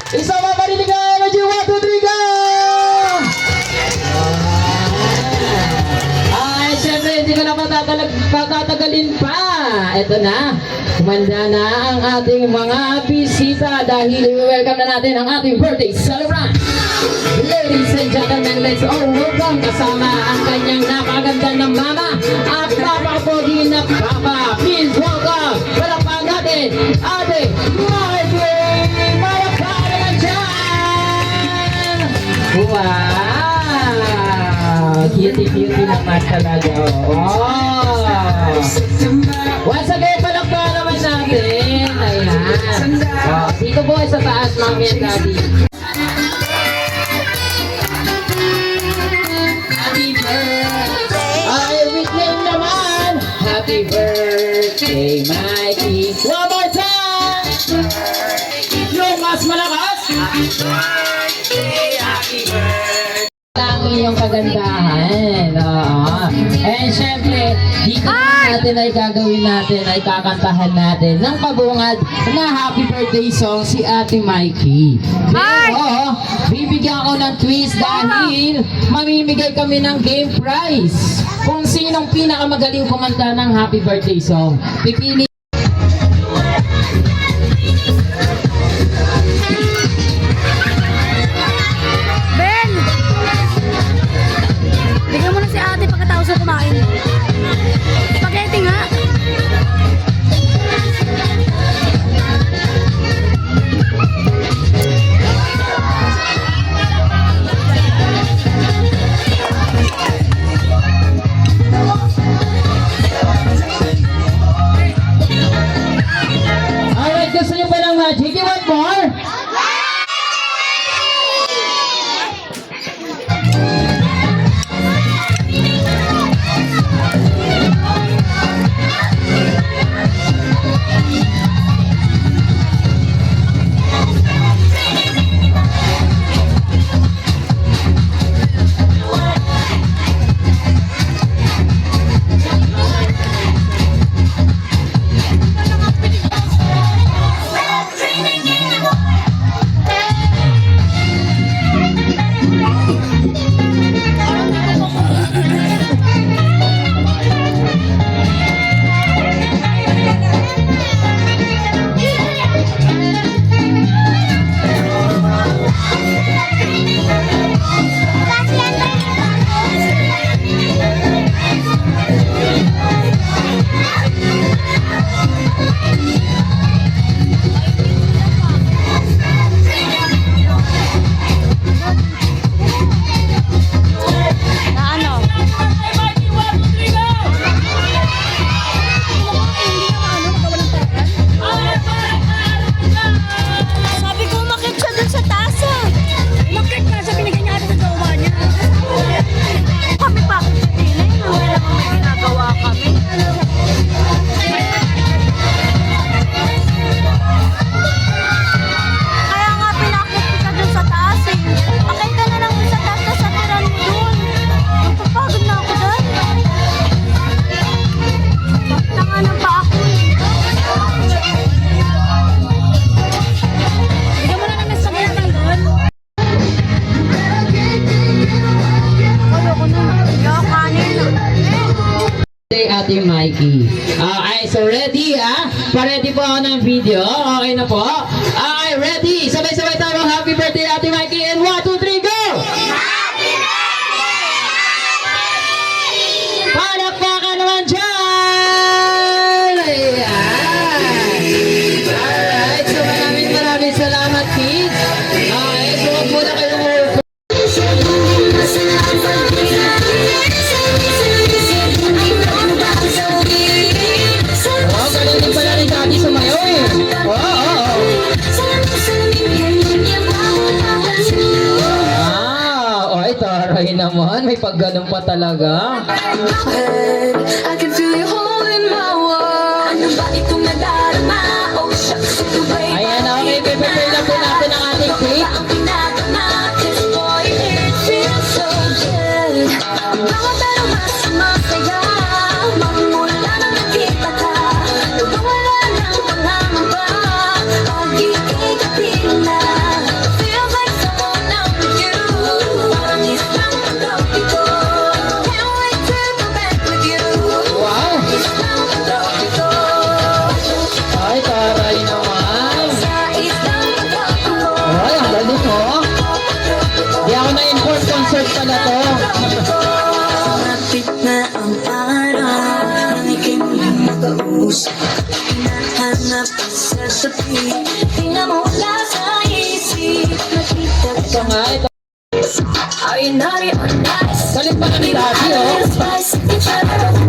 Isa pa marinig ang energy. 1, 2, 3, go! Ay, syempre, hindi ko na patatagalin pa. Ito na. Kumanda na ang ating mga bisita dahil welcome na natin ang ating birthday celebrant. Ladies and gentlemen, let's all welcome kasama ang kanyang napakaganda na mama at napakapogi na papa. Please welcome, palakpakan natin, Ate Marjorie! Malakpakan naman dyan! Wow! Cutie-cutie naman talaga. Oh! Once again, palakpakan naman natin. Ayan. Oh, dito po sa taas, mami and daddy. Happy birthday, Mikey! One more time! Yung mas malakas! Happy birthday, happy birthday! Ang iyong kagandahan. And syempre, dito natin ay gagawin natin, ay kakantahan natin ng pabungad na happy birthday song si Ate Mikey. Pero, bibigyan ko ng twist dahil mamimigay kami ng game prize. Kung sinong pinakamagaling kumanta ng happy birthday song. Pipili Ben! Bigyan mo na si ate pagkatapos na kumain. Spaghetti nga! alright, gusto nyo ba ng magic? You want more? Ate Mikey. Okay, so ready Pa-ready po ako ng video. Okay na po? Okay, ready? Sabay-sabay tayo. Happy birthday, Ate Mikey. And 1, 2, 3, go! Happy birthday! Palakpakan naman dyan! Ayan! Alright, so maraming salamat, kids. Okay, so wag muna kayo taray naman, may pagganong pa talaga. I can feel you holding my world. Ano ba itong nadarama? Oh, shucks, ito ba'y ayan, okay, prepare na po natin ang ating cake. ang pinagama? Cause boy, it feels so good. Mga pero mas masaya. Magmula nang nakita ka, nawawala ng pangangamba. Pag-ibig na Hinahanap sa tabi. Di na mawala sa isip. Nakita Ito nga, ito. Are you naughty or nice? Galing pa na ni Daddy, oh. Spice each other.